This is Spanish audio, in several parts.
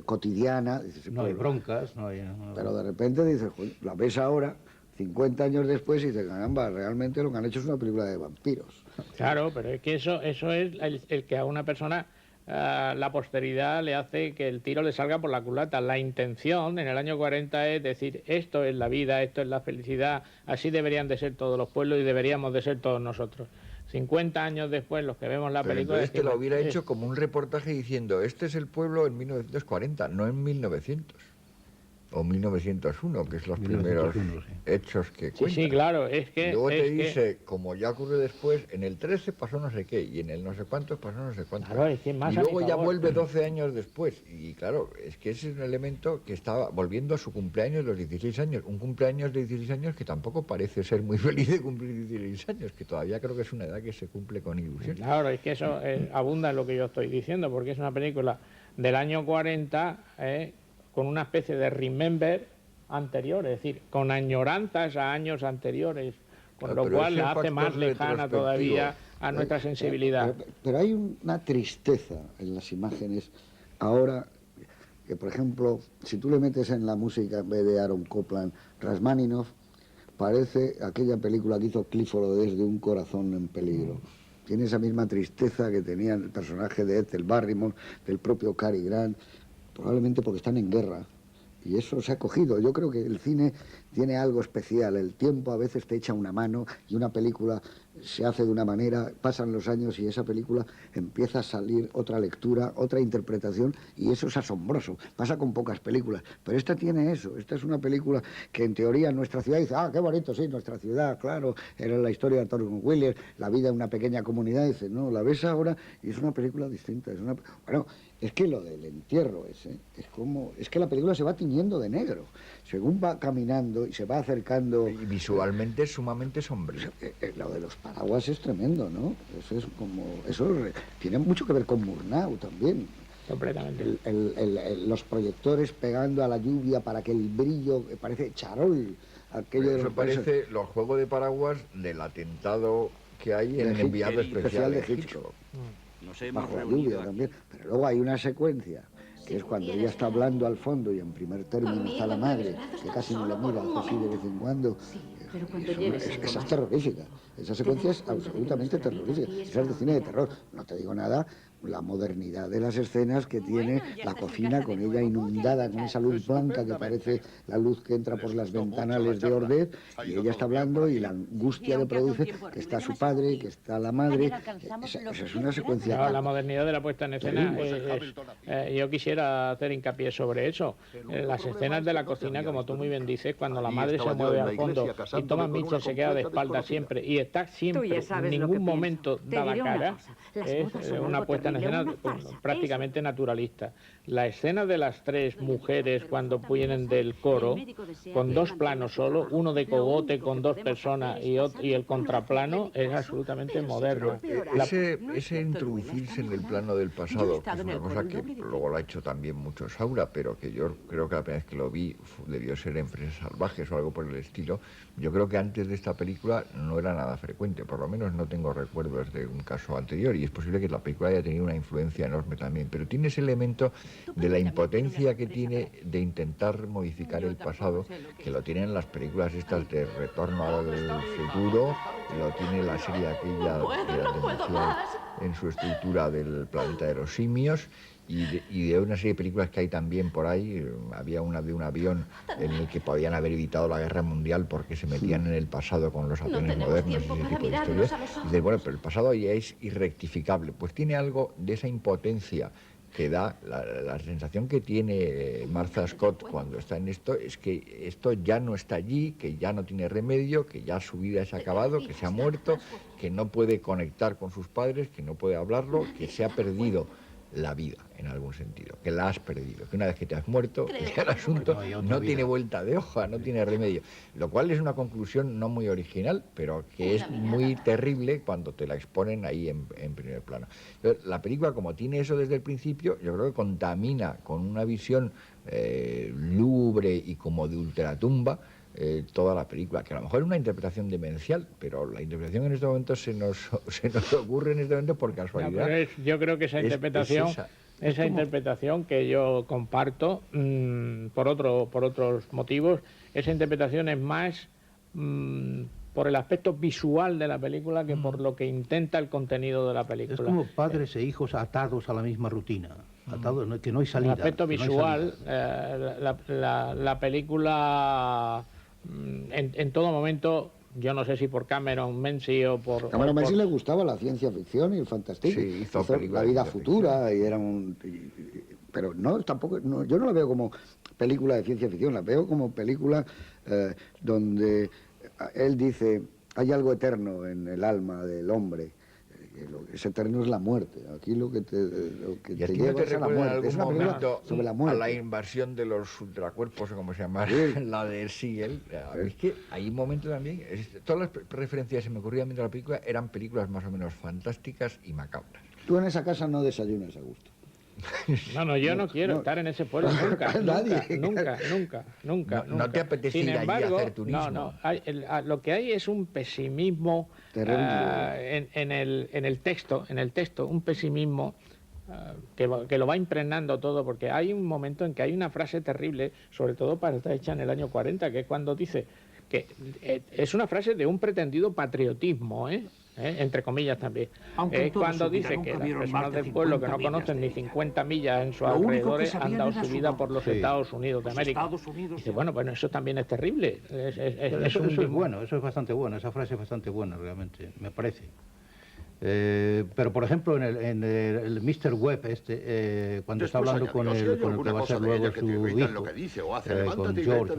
cotidiana. Dices, No hay broncas, no hay... Pero de repente dices, la ves ahora, 50 años después, y dices, caramba, realmente lo que han hecho es una película de vampiros. Claro, pero es que eso es el que a una persona la posteridad le hace que el tiro le salga por la culata. La intención en el año 40 es decir, esto es la vida, esto es la felicidad, así deberían de ser todos los pueblos y deberíamos de ser todos nosotros. 50 años después, los que vemos la Pero película... entonces te lo hubiera hecho como un reportaje diciendo, este es el pueblo en 1940, no en 1900. O 1901, que es los 1901, primeros sí. hechos que cuentan. Sí, claro, es que... Y luego te dice, como ya ocurrió después, en el 13 pasó no sé qué, y en el no sé cuántos pasó no sé cuánto. Claro, es que más y a mi luego ya favor. vuelve 12 años después. Y claro, es que ese es un elemento que estaba volviendo a su cumpleaños de los 16 años. Un cumpleaños de 16 años que tampoco parece ser muy feliz de cumplir 16 años, que todavía creo que es una edad que se cumple con ilusión. Claro, es que eso abunda en lo que yo estoy diciendo, porque es una película del año 40 con una especie de remember anterior, es decir, con añoranzas a años anteriores, con Claro, lo pero cual es el la hace factor más lejana retrospectivo. todavía a nuestra sensibilidad. Pero hay una tristeza en las imágenes ahora, que por ejemplo, si tú le metes en la música en vez de Aaron Copland, Rachmaninoff, parece aquella película que hizo Clifford Odets de Un corazón en peligro. Tiene esa misma tristeza que tenía el personaje de Ethel Barrymore, del propio Cary Grant, probablemente porque están en guerra. Y eso se ha cogido. Yo creo que el cine tiene algo especial. El tiempo a veces te echa una mano y una película se hace de una manera, pasan los años y esa película empieza a salir otra lectura, otra interpretación, y eso es asombroso. Pasa con pocas películas, pero esta tiene eso. Esta es una película que en teoría en nuestra ciudad dice, ah, qué bonito, sí, nuestra ciudad, claro, era la historia de Thornton Williams, la vida de una pequeña comunidad. Dice, no, la ves ahora y es una película distinta. Bueno, es que lo del entierro ese, es que la película se va tiñendo de negro. Según va caminando y se va acercando... Y visualmente es sumamente sombrío. Lo de los paraguas es tremendo, ¿no? Eso tiene mucho que ver con Murnau también. Completamente. Los proyectores pegando a la lluvia para que el brillo, parece charol. Aquello de Eso los parece los juegos de paraguas del atentado que hay en el enviado especial de Hitchcock. Bajo la lluvia también. Pero luego hay una secuencia que es cuando ella está hablando al fondo y en primer término está la madre, que casi no le mira, hace así de vez en cuando. Esa es terrorífica. Esa secuencia es absolutamente terrorífica. Esa es de cine de terror. No te digo nada, la modernidad de las escenas que tiene la cocina con ella inundada, con esa luz blanca que parece la luz que entra por las ventanales de Ordet, y ella está hablando y la angustia que produce, que está su padre, que está la madre. Esa es una secuencia. No, la modernidad de la puesta en escena yo quisiera hacer hincapié sobre eso. Las escenas de la cocina, como tú muy bien dices, cuando la madre se mueve al fondo y Thomas Mitchell se queda de espaldas siempre y está siempre, en ningún momento da la cara, es una puesta en escena prácticamente naturalista. La escena de las tres mujeres cuando vienen del coro, con dos planos solo, uno de cogote con dos personas y el contraplano, es absolutamente moderno. Ese introducirse en el plano del pasado, que es una cosa que luego lo ha hecho también mucho Saura, pero que yo creo que la primera vez que lo vi debió ser en Fresas Salvajes o algo por el estilo. Yo creo que antes de esta película no era nada frecuente, por lo menos no tengo recuerdos de un caso anterior, y es posible que la película haya tenido una influencia enorme también, pero tiene ese elemento de la impotencia que tiene de intentar modificar el pasado, que lo tienen las películas estas de Retorno al Futuro, lo tiene la serie aquella que era demencial en su estructura del Planeta de los Simios, y de una serie de películas que hay también por ahí. Había una de un avión en el que podían haber evitado la guerra mundial porque se metían en el pasado con los aviones modernos y ese tipo de historias. Y dices, bueno, pero el pasado ya es irrectificable. Pues tiene algo de esa impotencia que da la sensación que tiene Martha Scott cuando está en esto, es que esto ya no está allí, que ya no tiene remedio, que ya su vida se ha acabado, que se ha muerto, que no puede conectar con sus padres, que no puede hablarlo, que se ha perdido la vida, en algún sentido, que la has perdido, que una vez que te has muerto, ya el asunto no tiene vuelta de hoja, no tiene remedio, lo cual es una conclusión no muy original, pero que es muy terrible cuando te la exponen ahí en primer plano. Entonces, la película, como tiene eso desde el principio, yo creo que contamina con una visión lúgubre y como de ultratumba toda la película, que a lo mejor es una interpretación demencial, pero la interpretación en este momento se nos ocurre en este momento por casualidad. No, yo creo que esa interpretación esa interpretación que yo comparto por otros motivos. Esa interpretación es más por el aspecto visual de la película que por lo que intenta el contenido de la película. Es como padres e hijos atados a la misma rutina, atados, que no hay salida. El aspecto visual, la película en todo momento, yo no sé si por Cameron Menzies o por... Cameron Menzies le gustaba la ciencia ficción y el fantástico. Sí, hizo La vida futura y era pero no, tampoco, no, yo no la veo como película de ciencia ficción, la veo como película donde él dice, hay algo eterno en el alma del hombre. Ese eterno es la muerte. Aquí lo que te lleva es a la muerte. Es una película sobre la muerte. A la invasión de los ultracuerpos, o como se llama, la de Siegel. Es que hay un momento también... todas las referencias que se me ocurrían viendo la película eran películas más o menos fantásticas y macabras. Tú en esa casa no desayunas a gusto. No, yo no quiero estar en ese pueblo nunca. No te apetece ir allí a hacer turismo. Lo que hay es un pesimismo en el texto, un pesimismo que lo va impregnando todo, porque hay un momento en que hay una frase terrible, sobre todo para estar hecha en el año 40, que es cuando dice que es una frase de un pretendido patriotismo, entre comillas también. Cuando dice que las personas del pueblo que no conocen ni 50 millas en sus alrededores han dado su vida por los Estados Unidos de América. Dice, bueno, eso también es terrible. Eso es bueno, eso es bastante bueno, esa frase es bastante buena realmente, me parece. Pero por ejemplo en el Mr. Webb cuando está hablando con el que va a ser luego su hijo, con George,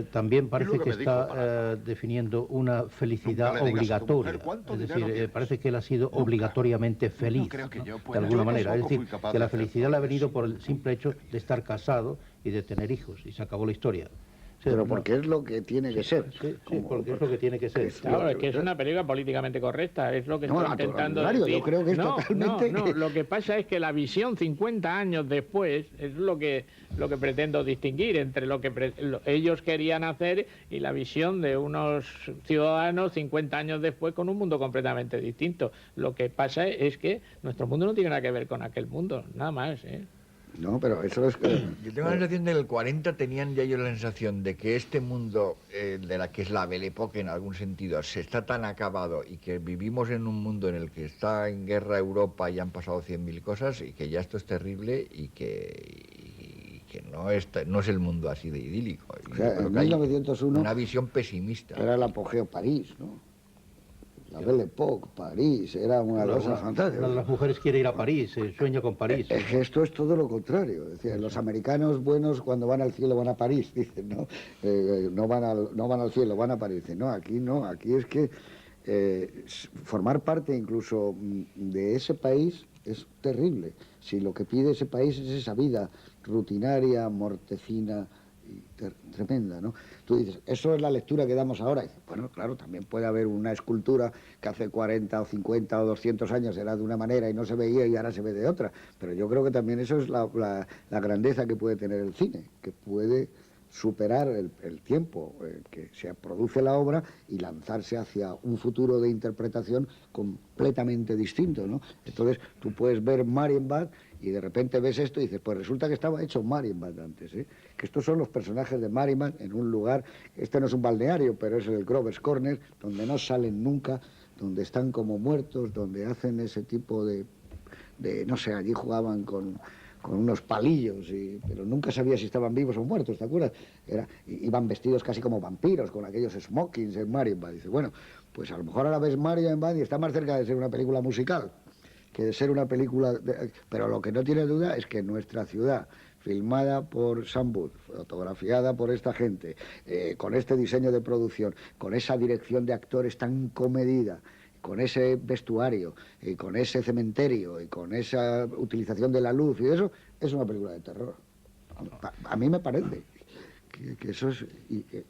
también parece que está definiendo una felicidad obligatoria, es decir, parece que él ha sido obligatoriamente feliz, de alguna manera, es decir, que la felicidad le ha venido por el simple hecho de estar casado y de tener hijos, y se acabó la historia. Pero porque es lo que tiene que ser. Sí, porque es lo que tiene que ser. Claro, es que es una película políticamente correcta, es lo que estoy intentando decir. Yo creo que es totalmente... No, lo que pasa es que la visión 50 años después es lo que pretendo distinguir entre lo que ellos querían hacer y la visión de unos ciudadanos 50 años después con un mundo completamente distinto. Lo que pasa es que nuestro mundo no tiene nada que ver con aquel mundo, nada más, No, pero eso es... Yo tengo la sensación de que en el 40 tenían ya ellos la sensación de que este mundo, de la que es la Belle Époque en algún sentido, se está tan acabado y que vivimos en un mundo en el que está en guerra Europa y han pasado 100.000 cosas y que ya esto es terrible y que no es el mundo así de idílico. O sea, en 1901... Una visión pesimista. Era el apogeo París, ¿no? La Belle Époque, París, era una cosa fantástica. Las mujeres quieren ir a París, sueña con París. Es que esto es todo lo contrario. Es decir, los americanos buenos cuando van al cielo van a París, dicen, ¿no? No van al cielo, van a París. Dicen, no, aquí es que formar parte incluso de ese país es terrible. Si lo que pide ese país es esa vida rutinaria, mortecina, tremenda, ¿no? Tú dices, eso es la lectura que damos ahora. Y dices, bueno, claro, también puede haber una escultura que hace 40 o 50 o 200 años era de una manera y no se veía y ahora se ve de otra. Pero yo creo que también eso es la grandeza que puede tener el cine, que puede superar el tiempo que se produce la obra y lanzarse hacia un futuro de interpretación completamente distinto, ¿no? Entonces tú puedes ver Marienbad y de repente ves esto y dices, pues resulta que estaba hecho Marienbad antes, que estos son los personajes de Marienbad en un lugar, este no es un balneario, pero es el Grover's Corner, donde no salen nunca, donde están como muertos, donde hacen ese tipo de no sé, allí jugaban con unos palillos, pero nunca sabía si estaban vivos o muertos, ¿te acuerdas? Iban vestidos casi como vampiros, con aquellos smokings en Marienbad. Dice, bueno, pues a lo mejor ahora ves Marienbad y está más cerca de ser una película musical que de ser una película... Pero lo que no tiene duda es que nuestra ciudad, filmada por Sam Wood, fotografiada por esta gente, con este diseño de producción, con esa dirección de actores tan comedida, con ese vestuario, y con ese cementerio, y con esa utilización de la luz y eso, es una película de terror. A mí me parece que eso es...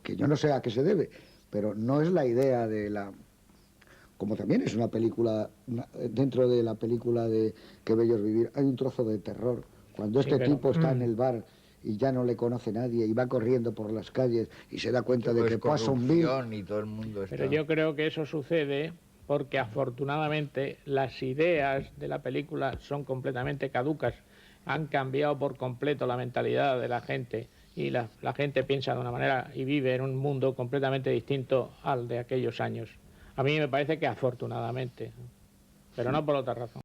que yo no sé a qué se debe, pero no es la idea de la... Como también es una película, dentro de la película de Qué bello es vivir, hay un trozo de terror. Cuando este tipo está en el bar y ya no le conoce nadie y va corriendo por las calles y se da cuenta de que pasa un virus. Pero yo creo que eso sucede porque afortunadamente las ideas de la película son completamente caducas, han cambiado por completo la mentalidad de la gente y la gente piensa de una manera y vive en un mundo completamente distinto al de aquellos años. A mí me parece que afortunadamente, pero no por otra razón.